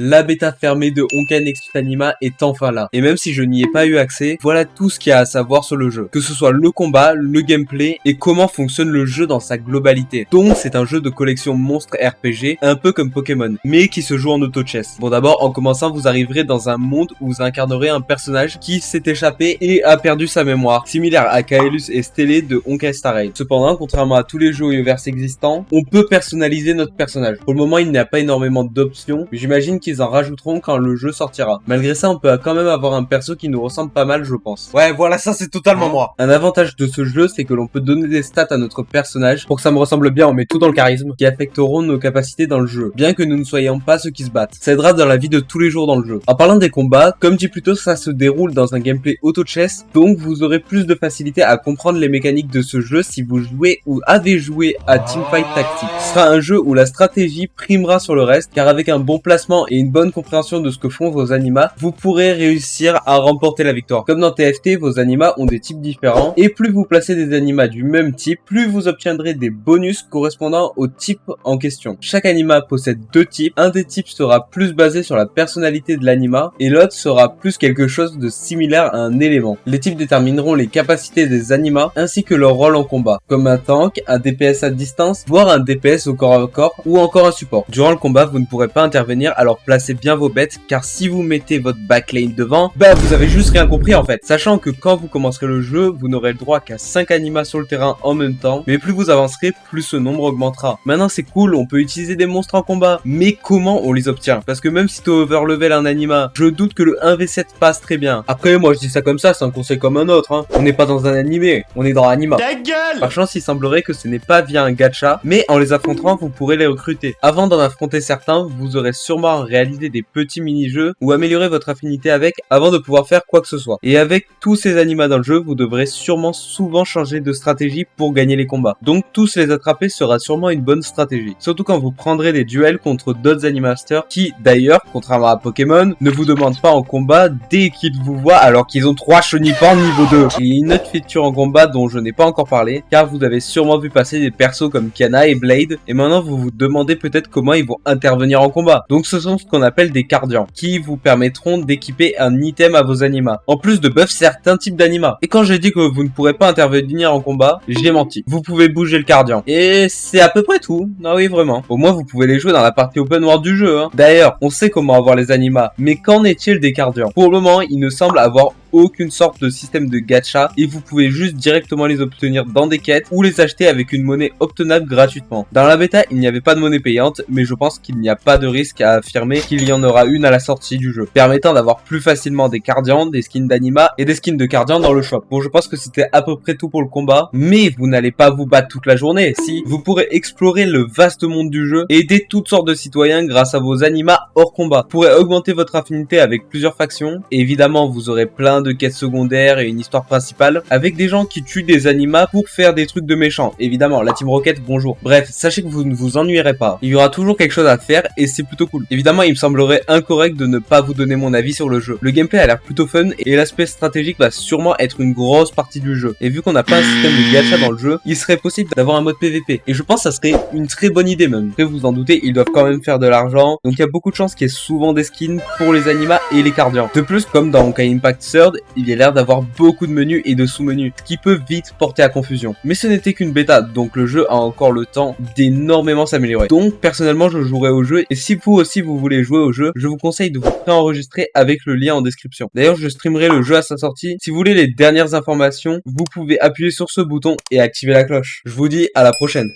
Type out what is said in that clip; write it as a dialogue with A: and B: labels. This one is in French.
A: La bêta fermée de Honkai Next Anima est enfin là. Et même si je n'y ai pas eu accès, voilà tout ce qu'il y a à savoir sur le jeu. Que ce soit le combat, le gameplay et comment fonctionne le jeu dans sa globalité. Donc c'est un jeu de collection monstre RPG, un peu comme Pokémon, mais qui se joue en auto-chess. Bon d'abord, en commençant, vous arriverez dans un monde où vous incarnerez un personnage qui s'est échappé et a perdu sa mémoire, similaire à Kaelus et Stélé de Honkai Star Rail. Cependant, contrairement à tous les jeux Weverse existants, on peut personnaliser notre personnage. Pour le moment, il n'y a pas énormément d'options, mais j'imagine qu'ils en rajouteront quand le jeu sortira. Malgré ça, on peut quand même avoir un perso qui nous ressemble pas mal, je pense.
B: Ouais, voilà, ça c'est totalement moi.
A: Un avantage de ce jeu, c'est que l'on peut donner des stats à notre personnage pour que ça me ressemble bien, on met tout dans le charisme, qui affecteront nos capacités dans le jeu, bien que nous ne soyons pas ceux qui se battent. Ça aidera dans la vie de tous les jours dans le jeu. En parlant des combats, comme dit plus tôt, ça se déroule dans un gameplay auto-chess, donc vous aurez plus de facilité à comprendre les mécaniques de ce jeu si vous jouez ou avez joué à Teamfight Tactics. Ce sera un jeu où la stratégie primera sur le reste, car avec un bon placement et une bonne compréhension de ce que font vos animas, vous pourrez réussir à remporter la victoire. Comme dans TFT, vos animas ont des types différents, et plus vous placez des animas du même type, plus vous obtiendrez des bonus correspondant au type en question. Chaque anima possède deux types, un des types sera plus basé sur la personnalité de l'anima, et l'autre sera plus quelque chose de similaire à un élément. Les types détermineront les capacités des animas, ainsi que leur rôle en combat, comme un tank, un DPS à distance, voire un DPS au corps à corps, ou encore un support. Durant le combat, vous ne pourrez pas intervenir, alors placez bien vos bêtes, car si vous mettez votre backlane devant, vous avez juste rien compris en fait. Sachant que quand vous commencerez le jeu, vous n'aurez le droit qu'à 5 animas sur le terrain en même temps, mais plus vous avancerez, plus ce nombre augmentera. Maintenant c'est cool, on peut utiliser des monstres en combat, mais comment on les obtient? Parce que même si tu overlevel un anima, je doute que le 1v7 passe très bien. Après moi je dis ça comme ça, c'est un conseil comme un autre, hein. On n'est pas dans un animé, on est dans Anima.
B: Ta gueule!
A: Par chance, il semblerait que ce n'est pas via un gacha, mais en les affrontant, vous pourrez les recruter. Avant d'en affronter certains, vous aurez sûrement réalisé des petits mini-jeux ou amélioré votre affinité avec avant de pouvoir faire quoi que ce soit. Et avec tous ces animas dans le jeu, vous devrez sûrement souvent changer de stratégie pour gagner les combats. Donc tous les attraper sera sûrement une bonne stratégie. Surtout quand vous prendrez des duels contre d'autres animasters qui, d'ailleurs, contrairement à Pokémon, ne vous demandent pas en combat dès qu'ils vous voient alors qu'ils ont 3 chenipans niveau 2. Et une autre feature en combat dont je n'ai pas encore parlé, car vous avez sûrement vu passer des persos comme Kiana et Blade, et maintenant vous vous demandez peut-être comment ils vont intervenir en combat. Donc ce sont ce qu'on appelle des cardians, qui vous permettront d'équiper un item à vos animas, en plus de buff certains types d'animas. Et quand j'ai dit que vous ne pourrez pas intervenir en combat, j'ai menti. Vous pouvez bouger le cardian. Et c'est à peu près tout. Ah oui, vraiment. Au moins vous pouvez les jouer dans la partie open world du jeu, hein. D'ailleurs, on sait comment avoir les animas, mais qu'en est-il des cardians? Pour le moment, il ne semble avoir aucune sorte de système de gacha et vous pouvez juste directement les obtenir dans des quêtes ou les acheter avec une monnaie obtenable gratuitement. Dans la bêta, il n'y avait pas de monnaie payante, mais je pense qu'il n'y a pas de risque à affirmer qu'il y en aura une à la sortie du jeu, permettant d'avoir plus facilement des cardians, des skins d'anima et des skins de cardians dans le shop. Bon, je pense que c'était à peu près tout pour le combat, mais vous n'allez pas vous battre toute la journée. Si, vous pourrez explorer le vaste monde du jeu et aider toutes sortes de citoyens grâce à vos animas hors combat. Vous pourrez augmenter votre affinité avec plusieurs factions, et évidemment vous aurez plein de quêtes secondaires et une histoire principale avec des gens qui tuent des animas pour faire des trucs de méchants. Évidemment, la Team Rocket, bonjour. Bref, sachez que vous ne vous ennuierez pas. Il y aura toujours quelque chose à faire et c'est plutôt cool. Évidemment, il me semblerait incorrect de ne pas vous donner mon avis sur le jeu. Le gameplay a l'air plutôt fun et l'aspect stratégique va sûrement être une grosse partie du jeu. Et vu qu'on n'a pas un système de gacha dans le jeu, il serait possible d'avoir un mode PVP. Et je pense que ça serait une très bonne idée même. Après, vous en doutez, ils doivent quand même faire de l'argent. Donc il y a beaucoup de chances qu'il y ait souvent des skins pour les animas et les cardians. De plus, comme dans Honkai Impact Third, il y a l'air d'avoir beaucoup de menus et de sous-menus, ce qui peut vite porter à confusion. Mais ce n'était qu'une bêta, donc le jeu a encore le temps d'énormément s'améliorer. Donc personnellement je jouerai au jeu, et si vous aussi vous voulez jouer au jeu, je vous conseille de vous préenregistrer avec le lien en description. D'ailleurs je streamerai le jeu à sa sortie. Si vous voulez les dernières informations, vous pouvez appuyer sur ce bouton et activer la cloche. Je vous dis à la prochaine.